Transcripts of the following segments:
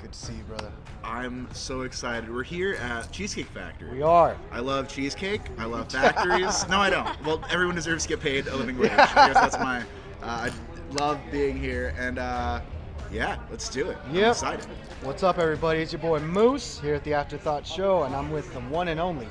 Good to see you, brother. I'm so excited. We're here at Cheesecake Factory. We are. I love cheesecake. I love factories. No, I don't. Well, everyone deserves to get paid a living wage. I guess that's my. I love being here, and yeah, let's do it. Yep. I'm excited. What's up, everybody? It's your boy Moose here at the After-Thot show, and I'm with the one and only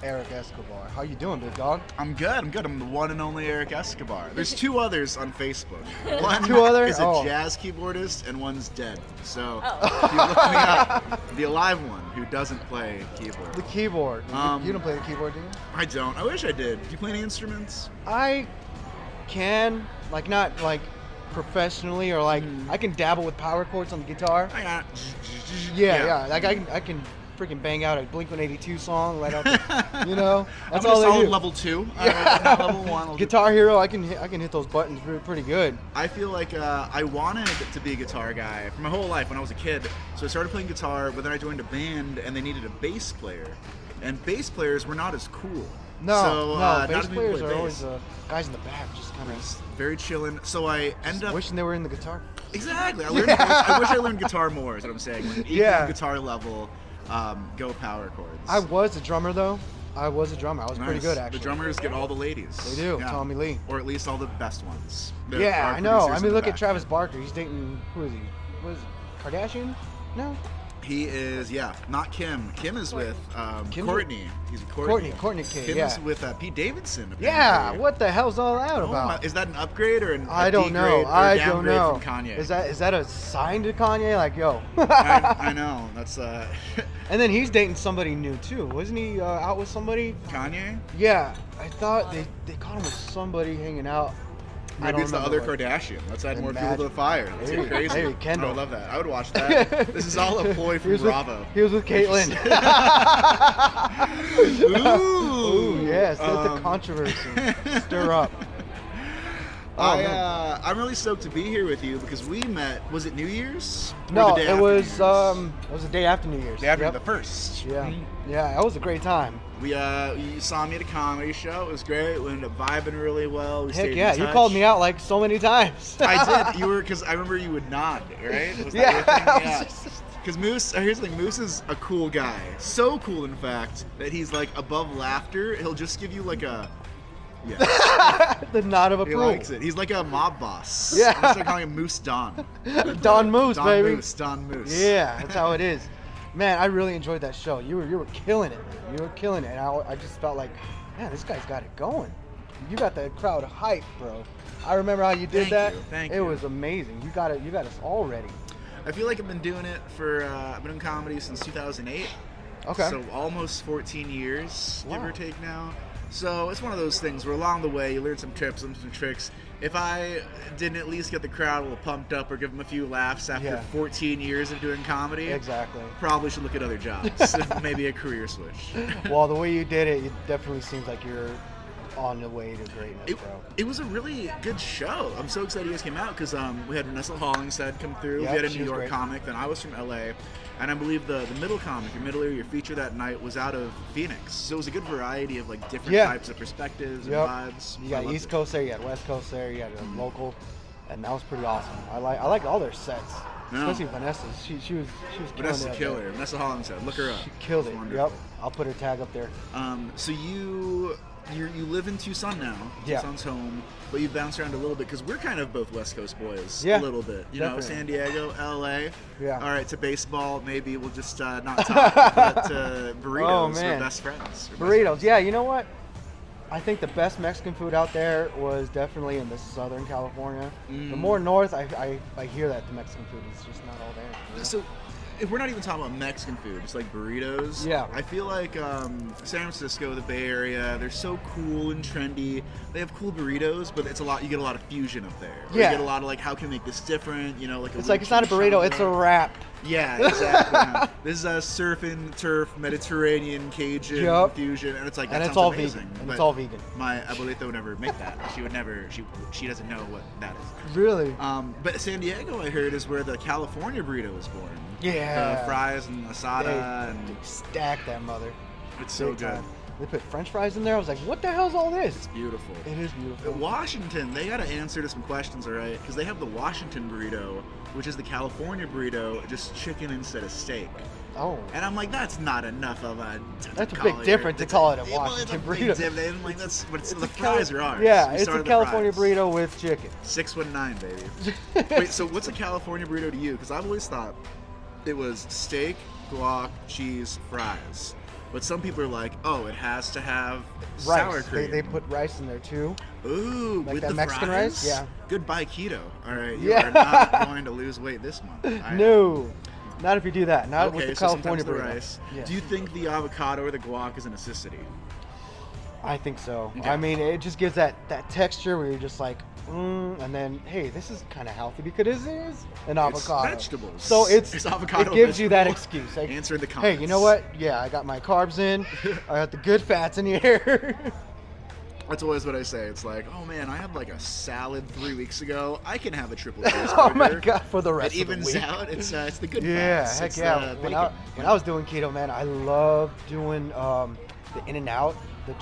Erik Escobar. How you doing, big dog? I'm good. I'm the one and only Erik Escobar. There's two others on Facebook. One Two others? is a jazz keyboardist, and one's dead. So if you look me up, the alive one who doesn't play keyboard. The keyboard. You don't play the keyboard, do you? I don't. I wish I did. Do you play any instruments? I can, not professionally, or I can dabble with power chords on the guitar. I got. Yeah. Like I can freaking bang out a Blink-182 song right out there. You know, that's I'm all solid they do. level 2. Level 1. Guitar Hero, I can hit those buttons pretty good. I feel like I wanted to be a guitar guy for my whole life when I was a kid. So I started playing guitar, but then I joined a band and they needed a bass player, and bass players were not as cool. No, not bass as many players play are bass. always guys in the back, just kind of very chillin'. So I end up wishing they were in the guitar. Exactly. I wish I learned guitar more. Is what I'm saying. Like, Yeah. Guitar level, go power chords. I was a drummer though. I was pretty good actually. The drummers get all the ladies. They do. Yeah. Tommy Lee. Or at least all the best ones. Yeah, Our I know. producers I in mean, the look at back. Travis Barker. He's dating. Who is he? What is it? Kardashian? No. He is, not Kim. Kim is with Kim? Courtney. He's with Courtney. Courtney K. Kim Yeah. is with Pete Davidson. Apparently. Yeah. What the hell's all that Oh about? my- is that an upgrade or I don't know. degrade or I don't downgrade know. from Kanye? Is that a sign to Kanye? Like, yo. I know. That's And then he's dating somebody new too. Wasn't he out with somebody? Kanye. Yeah. I thought they caught him with somebody hanging out. I Maybe don't it's the remember other what. Kardashian. Let's add more fuel Imagine. to the fire. Let's get crazy. Maybe Kendall. I would love that. I would watch that. This is all a ploy from Bravo. He was with Caitlyn. Ooh, yes. Let the controversy stir up. I'm really stoked to be here with you because we met. Was it New Year's? Or No, the day it after was New Year's? the day after New Year's. Day after Yep. the first. Yeah, yeah, that was a great time. You saw me at a comedy show. It was great. We ended up vibing really well. We Heck stayed yeah, in you touch. called me out like so many times. I did. You were because I remember you would nod, right? Was that Yeah. your thing? Yeah. Because Moose, here's the thing. Moose is a cool guy. So cool, in fact, that he's like above laughter. He'll just give you like a. Yeah. The nod of He approval. likes it. He's like a mob boss. Yeah. I'm gonna start calling him Moose Don. Don Moose, Don baby. Moose. Don Moose. Yeah, that's how it is. Man, I really enjoyed that show. You were killing it, man. You were killing it. And I just felt like, man, this guy's got it going. You got the crowd hyped, bro. I remember how you did that. Thank it you. was amazing. You got us all ready. I feel like I've been doing it for. I've been doing comedy since 2008. Okay. So almost 14 years, give Wow. or take now. So it's one of those things where along the way you learn some tips and some tricks. If I didn't at least get the crowd a little pumped up or give them a few laughs after Yeah. 14 years of doing comedy, Exactly. probably should look at other jobs. Maybe a career switch. Well, the way you did it, it definitely seems like you're on the way to greatness, bro. It was a really good show. I'm so excited you guys came out because we had Vanessa Hollingshead come through. Yep, We had a she New was York great. comic. Then I was from LA. And I believe the middle comic, your middle area, your feature that night was out of Phoenix. So it was a good variety of like different Yeah. types of perspectives and Yep. vibes. You I got loved East it. Coast there, you got West Coast there, you got a local, and that was pretty awesome. I like all their sets, No. especially Vanessa's. She was killing Vanessa's it. a killer. Vanessa Hollingshead. Look her up. She killed She's it. wonderful. Yep. I'll put her tag up there. So you live in Tucson now. Yeah. Tucson's home, but you've bounced around a little bit because we're kind of both West Coast boys. Yeah, A little bit. You know, definitely. San Diego, LA. Yeah. All right, to baseball, maybe we'll just not talk. But burritos, Oh, we're man. best friends. Burritos. Yeah, you know what? I think the best Mexican food out there was definitely in the Southern California. The more north, I hear that the Mexican food is just not all there. you know? So, if we're not even talking about Mexican food, just like burritos. Yeah. I feel like San Francisco, the Bay Area, they're so cool and trendy. They have cool burritos, but it's a lot. You get a lot of fusion up there. Or Yeah. You get a lot of like, how can we make this different? You know, like It's like it's not a burrito, it's a wrap. Yeah, exactly. Yeah. This is a surf and turf Mediterranean Cajun Yup. fusion, and it's like that And it's sounds all amazing. vegan. And But it's all vegan. My abuelita would never make that. She would never. She doesn't know what that is. Really? But San Diego, I heard, is where the California burrito was born. Yeah. The fries and asada, They and stack that mother. it's so big good. time. They put French fries in there. I was like, what the hell's all this? It's beautiful. It is beautiful. Washington, they got to answer to some questions, all right? Because they have the Washington burrito, which is the California burrito, just chicken instead of steak. Oh. And I'm like, that's not enough of a. That's a big difference to call it a Washington burrito. I'm like, but the fries are ours. Yeah, We it's a started the California fries. burrito with chicken. 619, baby. Wait, so what's a California burrito to you? Because I've always thought it was steak, guac, cheese, fries. But some people are like, oh, it has to have sour Rice. cream. They put rice in there too. Ooh, Like with that the Mexican fries? rice? Yeah. Goodbye keto. All right, you Yeah. are not going to lose weight this month. No, not if you do that. Not Okay, with the so California sometimes the burrito. rice. Yeah. Do you think the avocado or the guac is a necessity? I think so. Okay. I mean, it just gives that texture where you're just like, and then, hey, this is kind of healthy because it is an avocado. It's vegetables. So It's avocado it gives you that vegetable. excuse. Like, Answer in the comments. hey, you know what? Yeah, I got my carbs in. I got the good fats in here. That's always what I say. It's like, oh man, I had like a salad 3 weeks ago. I can have a triple cheeseburger. Oh my god, for the rest It of the evens week. out. It's the good Yeah, fats. heck It's yeah. the When bacon. I was doing keto, man, I love doing the In-N-Out. The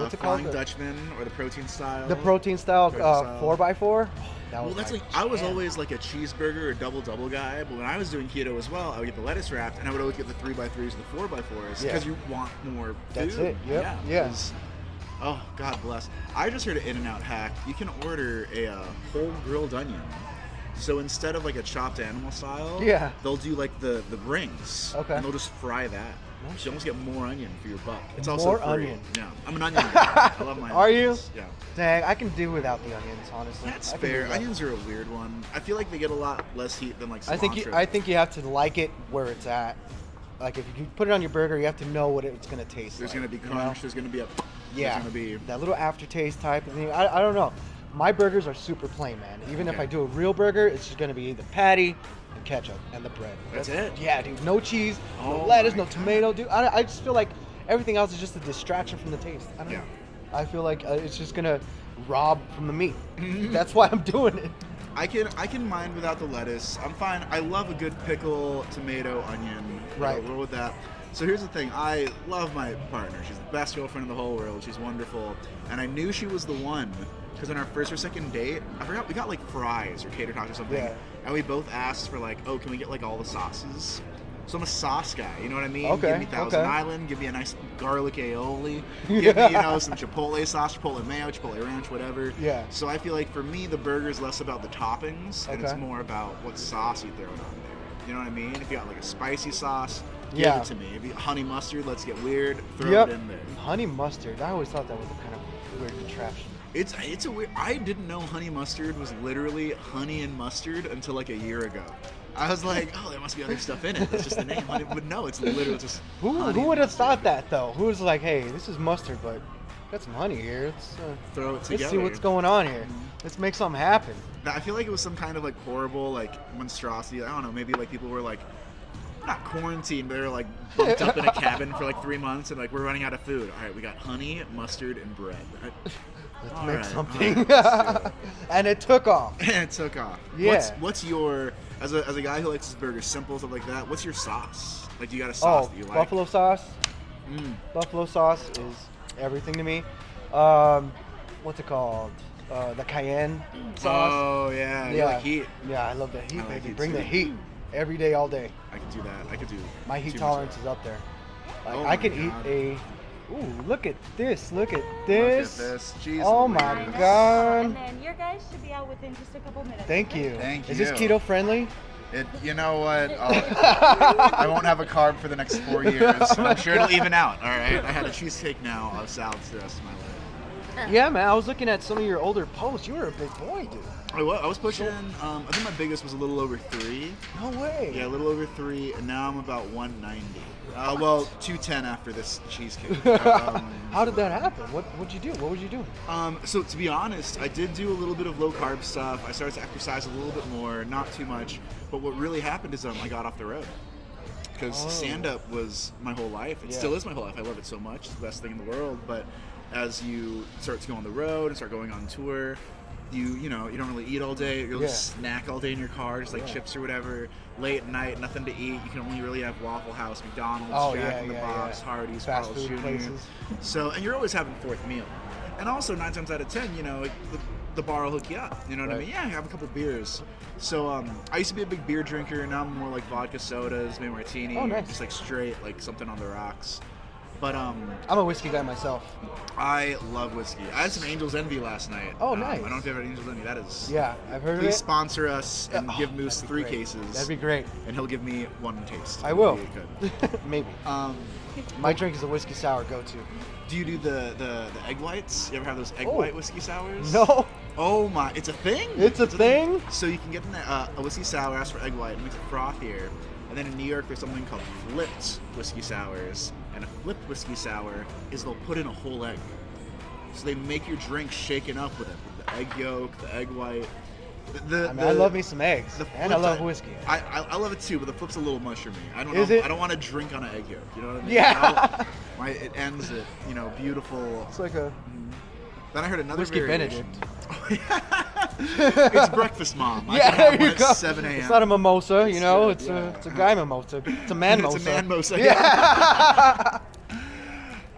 What's it Flying called? Dutchman or the protein style. The protein style Protein style. 4x4. That Well, was that's my like I was jam. always like a cheeseburger or double guy, but when I was doing keto as well, I would get the lettuce wrapped, and I would always get the 3x3s and the 4x4s Yeah. because you want more food. That's it. Yep. Yeah. 'cause- Oh, God bless. I just heard an In-N-Out hack. You can order a whole grilled onion. So instead of like a chopped animal style, Yeah. they'll do like the rings. Okay. And they'll just fry that. So you almost get more onion for your buck. It's More also free. onion. Yeah. I'm an onion guy. I love my Are you? onions. Yeah. Dang, I can do without the onions, honestly. That's I can do fair. without- Onions are a weird one. I feel like they get a lot less heat than like cilantro. I think you have to like it where it's at. Like if you put it on your burger, you have to know what it's gonna taste There's like. gonna be you know? crunch. There's gonna be a. Yeah. There's gonna be. That little aftertaste type of thing. I don't know. My burgers are super plain, man. Even if Okay. I do a real burger, it's just gonna be the patty and ketchup and the bread. That's it? Yeah, dude. No cheese, no Oh lettuce, my no God. tomato, dude. I just feel like everything else is just a distraction from the taste. I don't Yeah. know. I feel like it's just gonna rob from the meat. That's why I'm doing it. I can mind without the lettuce. I'm fine. I love a good pickle, tomato, onion. Right. I'll roll with that. So here's the thing. I love my partner. She's the best girlfriend in the whole world. She's wonderful. And I knew she was the one because on our first or second date, I forgot we got like fries or tater tots or something. Yeah. And we both asked for like, oh, can we get like all the sauces? So I'm a sauce guy, you know what I mean? Okay, Give me Thousand okay. Island, give me a nice garlic aioli, give me, you know, some Chipotle sauce, Chipotle mayo, Chipotle ranch, whatever. Yeah. So I feel like for me, the burger is less about the toppings, and it's Okay. more about what sauce you throw on there. You know what I mean? If you got like a spicy sauce, give Yeah. it to me. If you honey mustard, let's get weird, throw Yep. it in there. Honey mustard. I always thought that was a kind of weird contraption. It's a weird. I didn't know honey mustard was literally honey and mustard until like a year ago. I was like, oh, there must be other stuff in it. That's just the name. But no, it's literally just. Who honey would have mustard. thought that though? Who was like, hey, this is mustard, but got some honey here. Let's Throw it let's together. see what's going on here. Let's make something happen. I feel like it was some kind of like horrible like monstrosity. I don't know. Maybe like people were like not quarantined, but they were like bumped up in a cabin for like 3 months, and like we're running out of food. All right, we got honey, mustard, and bread. Let's All make right, something. all right, let's do it. And it took off. And it took off. Yeah. What's your as a guy who likes his burgers simple stuff like that? What's your sauce? Like, do you got a sauce Oh, that you like? buffalo sauce. Mm. Buffalo sauce is everything to me. What's it called? The cayenne sauce. Oh yeah, you like heat. Yeah, I love the heat, I like baby. heat Bring too. the heat every day, all day. I could do that. I could do. My heat too much tolerance of is up there. Like, Oh I my can God. eat a. Ooh, look at this! Look at that. this! Look at this. Jeez Oh Louise. my And God! then your guys should be out within just a couple minutes. Thank okay? you. Thank Is this you. keto friendly? You know what? I won't have a carb for the next 4 years. Oh I'm sure it'll even out. All right. I had a cheesecake now. I'll have salads the rest of my life. Yeah, man. I was looking at some of your older posts. You were a big boy, dude. I was pushing. I think my biggest was a little over 3. No way. Yeah, a little over 3, and now I'm about 190. Well, 210 after this cheesecake. How did that happen? What'd you do? What was you doing? So to be honest, I did do a little bit of low carb stuff. I started to exercise a little bit more, not too much. But what really happened is I got off the road. Because Oh. stand-up was my whole life. It Yeah. still is my whole life. I love it so much. It's the best thing in the world. But as you start to go on the road and start going on tour, you know, you don't really eat all day. You'll Yeah. just snack all day in your car, just like Yeah. chips or whatever. Late at night, nothing to eat. You can only really have Waffle House, McDonald's, Oh, Jack yeah, in the yeah, Box, yeah. Hardee's, Fast Carl's food Jr. places. So, and you're always having fourth meal. And also 9 times out of 10, you know, the bar will hook you up. You know what I Right. mean? Yeah, have a couple beers. So I used to be a big beer drinker. Now I'm more like vodka sodas, maybe martini, Oh, or nice. just like straight, like something on the rocks. But I'm a whiskey guy myself. I love whiskey. I had some Angel's Envy last night. Oh, I nice. don't know if you ever had Angel's Envy. That is. Yeah, I've heard of Please it. sponsor us and Oh, give Moose that'd be 3 great. cases. That'd be great. And he'll give me 1 taste. I will. It'd be good. Maybe. My drink is a whiskey sour go-to. Do you do the egg whites? You ever have those egg Oh. white whiskey sours? No, Oh my, it's a thing? it's a thing. So you can get a whiskey sour, ask for egg white, it makes it frothier. And then in New York, there's something called flipped whiskey sours. And a flipped whiskey sour is they'll put in a whole egg. So they make your drink shaken up with it, with the egg yolk, the egg white. I love me some eggs, the and I flip love side- whiskey. I love it too, but the flip's a little mushroomy. I don't Is know. it? I don't want to drink on an egg yolk. You know what I mean? Yeah. It ends it. You know, beautiful. It's like a Then I heard another whiskey variation. Benedict. It's breakfast, mom. I Yeah, can have there one you at go. 7 a.m. It's not a mimosa, you know. good, It's yeah. a guy mimosa. It's a man It's a Manmosa, Yeah.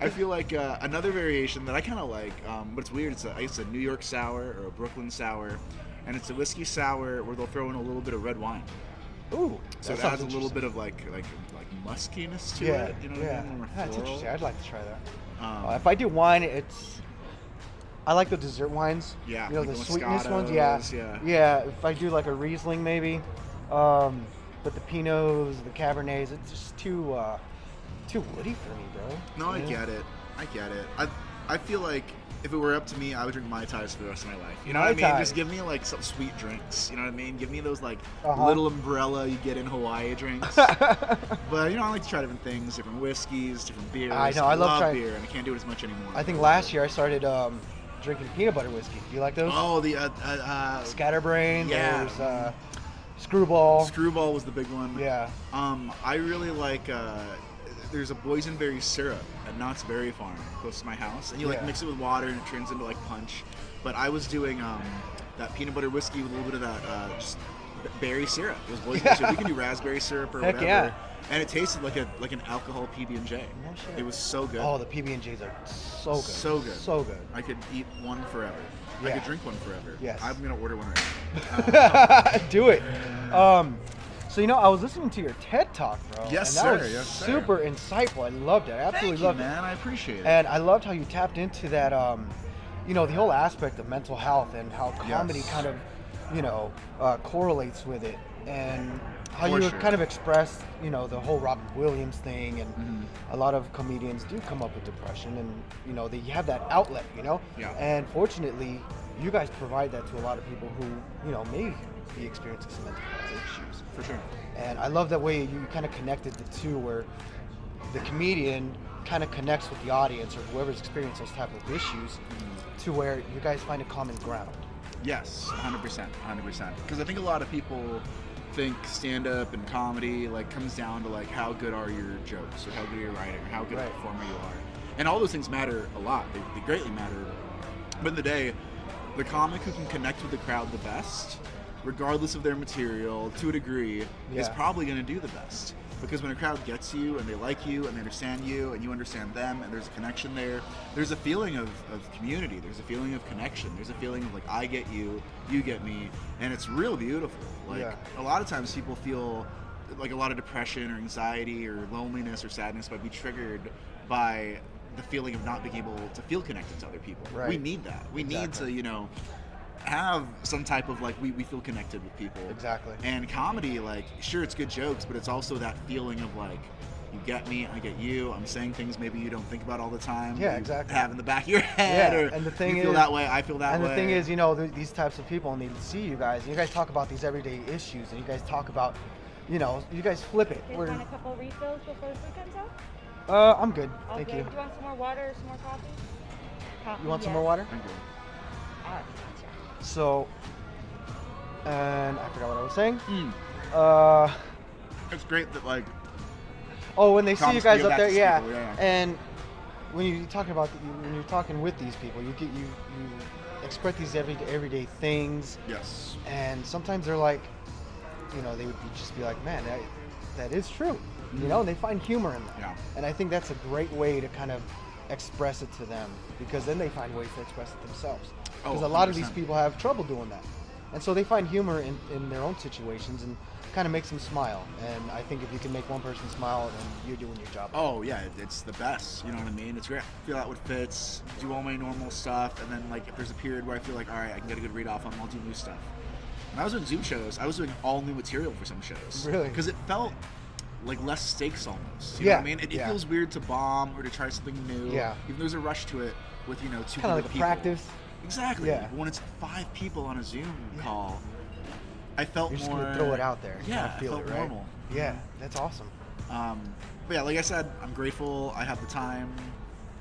I feel like another variation that I kind of like, but it's weird. It's a New York sour or a Brooklyn sour, and it's a whiskey sour where they'll throw in a little bit of red wine. Ooh, So that it sounds adds a little interesting. bit of like muskiness to Yeah, it. You know what yeah. I mean? More That's floral. interesting. I'd like to try that. Um, If I do wine, I like the dessert wines. Yeah, You know, like the the sweetness ones. Yeah. Moscatos, yeah. Yeah. If I do like a Riesling, maybe. But the Pinots, the Cabernets, it's just too woody for me, bro. No, I You know? get it. I feel like if it were up to me, I would drink Mai Tais for the rest of my life. You know Mai what I mean? Tais. Just give me like some sweet drinks. You know what I mean? Give me those like Uh-huh. little umbrella you get in Hawaii drinks. But you know, I like to try different things, different whiskeys, different beers. I know, I love trying- beer, and I can't do it as much anymore. I think last year I started drinking peanut butter whiskey. Do you like those? Oh, the Scatterbrain. yeah. There's Screwball. Screwball was the big one. Yeah. I really like. There's a boysenberry syrup at Knott's Berry Farm close to my house, and you like Yeah. mix it with water and it turns into like punch. But I was doing that peanut butter whiskey with a little bit of that just berry syrup. It was boysenberry syrup. You can do raspberry syrup or Heck whatever. yeah. And it tasted like an alcohol PB&J. No shit. It was so good. Oh, the PB&Js are so good. So good. So good. I could eat one forever. I Yeah. could drink one forever. Yes. I'm gonna order one right now. Do it. So I was listening to your TED Talk, bro. Yes, and that sir. was Yes, sir. super insightful. I loved it. I absolutely Thank you, loved man. I appreciate it. it. And I loved how you tapped into that, the whole aspect of mental health and how comedy Yes. kind of, correlates with it, and how For you sure. kind of expressed, the whole Robin Williams thing, and Mhm. a lot of comedians do come up with depression, and they have that outlet, Yeah. And fortunately, you guys provide that to a lot of people who, may be experiencing some mental health issues. For sure. And I love that way you kind of connected the two, where the comedian kind of connects with the audience or whoever's experiencing those type of issues, to where you guys find a common ground. Yes, 100%, 100%. Because I think a lot of people think stand-up and comedy comes down to how good are your jokes, or how good are your writing, or how good a Right. performer you are, and all those things matter a lot. They greatly matter. But in the day, the comic who can connect with the crowd the best, regardless of their material, to a degree, is Yeah. probably going to do the best. Because when a crowd gets you and they like you and they understand you and you understand them and there's a connection there's a feeling of community, there's a feeling of connection, there's a feeling of I get you, you get me, and it's real beautiful. Yeah. A lot of times people feel a lot of depression or anxiety or loneliness or sadness might be triggered by the feeling of not being able to feel connected to other people. Right. We need that. We Exactly. need to, have some type of we feel connected with people. Exactly. And comedy, sure, it's good jokes, but it's also that feeling of you get me, I get you. I'm saying things maybe you don't think about all the time. Yeah, you exactly. Have in the back of your head. Yeah, Or and the thing you feel is- that way, I feel that And way. the thing is, these types of people, and they see you guys talk about these everyday issues, and you guys talk about, you guys flip it. Just Where, want a couple refills before the food comes out? I'm good. All Thank good. you. Do you want some more water or some more coffee? Coffee, You want some yes. more water? I'm good. All right, gotcha. So, and I forgot what I was saying. It's great that Oh, when they see you Comics guys give up back there, to yeah. people, yeah. And when you're talking with these people, you express these everyday things, Yes. and sometimes they're like, they would just be like, man, that is true, and they find humor in that. Yeah. And I think that's a great way to kind of express it to them, because then they find ways to express it themselves. Because a lot of these 100%. people have trouble doing that. And so they find humor in their own situations and kind of makes them smile. And I think if you can make one person smile, then you're doing your job. Oh yeah, it's the best. You know what I mean? It's great. Feel out what fits, do all my normal stuff, and then like if there's a period where I feel like, all right, I can get a good read off on, I'll do new stuff. When I was doing Zoom shows, I was doing all new material for some shows. Really? Because it felt like less stakes almost. You know what I mean? It feels weird to bomb or to try something new. Yeah. Even there's a rush to it with, 200 Kind of like a people. practice. Exactly. Yeah. But when it's 5 people on a Zoom call, I felt You're just more. going to throw it out there. Yeah, Kind of feel I felt it, right? normal. Yeah, that's awesome. But yeah, like I said, I'm grateful I have the time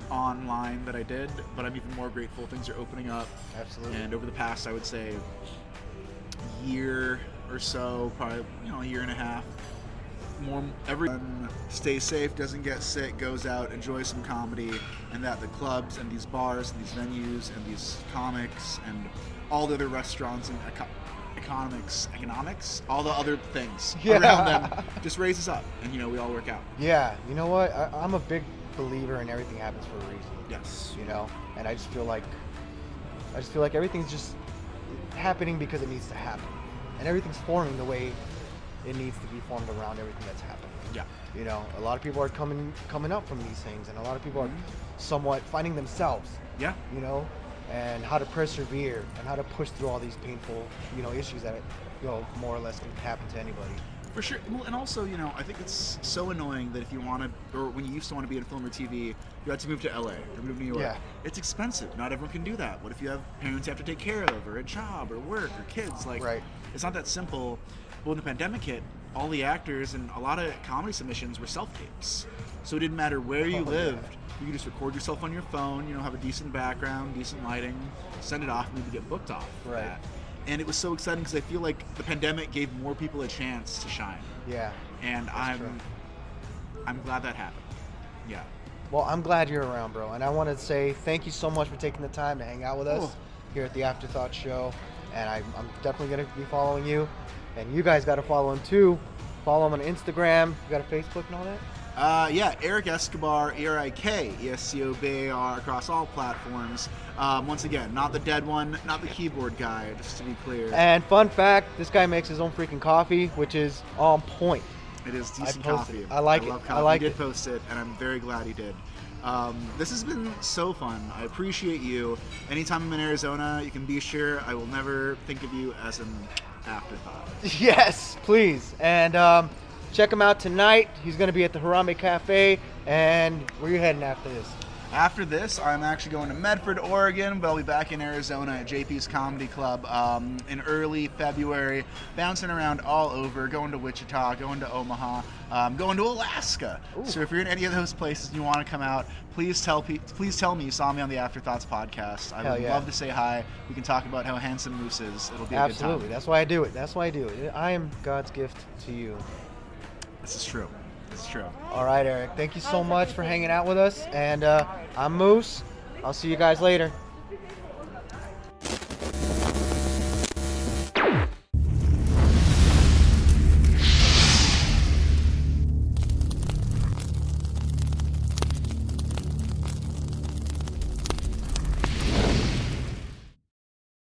online that I did, but I'm even more grateful things are opening up. Absolutely. And over the past, I would say, year or so, probably, a year and a half, everyone stays safe, doesn't get sick, goes out, enjoys some comedy, and that the clubs and these bars and these venues and these comics and all the other restaurants and economics, all the other things around them just raises up, and we all work out. Yeah, you know what? I'm a big believer in everything happens for a reason. Yes. And I just feel like everything's just happening because it needs to happen, and everything's forming the way it needs to be formed around everything that's happening. Yeah. A lot of people are coming up from these things, and a lot of people are somewhat finding themselves. Yeah. And how to persevere and how to push through all these painful, issues that, more or less can happen to anybody. For sure. Well, and also, I think it's so annoying that if you want to, or when you used to want to be in film or TV, you had to move to LA or move to New York. Yeah. It's expensive. Not everyone can do that. What if you have parents you have to take care of, or a job, or work, or kids? Right. It's not that simple. But when the pandemic hit, all the actors and a lot of comedy submissions were self-tapes. So it didn't matter where you lived. Yeah. You could just record yourself on your phone, have a decent background, decent lighting, send it off, and maybe get booked off. Right. That. And it was so exciting because I feel like the pandemic gave more people a chance to shine. Yeah. And I'm glad that happened. Yeah. Well, I'm glad you're around, bro. And I want to say thank you so much for taking the time to hang out with us here at the After-Thot show. And I'm definitely going to be following you. And you guys got to follow him too. Follow him on Instagram. You got a Facebook and all that? Yeah, Erik Escobar, ERIK-ESCOBAR across all platforms. Once again, not the dead one, not the keyboard guy, just to be clear. And fun fact, this guy makes his own freaking coffee, which is on point. It is decent posted coffee. it. I like it. Love coffee. I like he did it. post it, and I'm very glad he did. This has been so fun. I appreciate you. Anytime I'm in Arizona, you can be sure I will never think of you as an afterthought. Yes, please. And check him out tonight. He's going to be at the Harambe Cafe. And where are you heading after this? After this, I'm actually going to Medford, Oregon, but I'll be back in Arizona at JP's Comedy Club in early February, bouncing around all over, going to Wichita, going to Omaha, going to Alaska. Ooh. So if you're in any of those places and you want to come out, please tell me you saw me on the After-Thoughts podcast. I would love to say hi. We can talk about how handsome Moose is. It'll be a good time. Absolutely. That's why I do it. I am God's gift to you. This is true. It's true. All right, Eric. Thank you so much for hanging out with us. And I'm Moose. I'll see you guys later.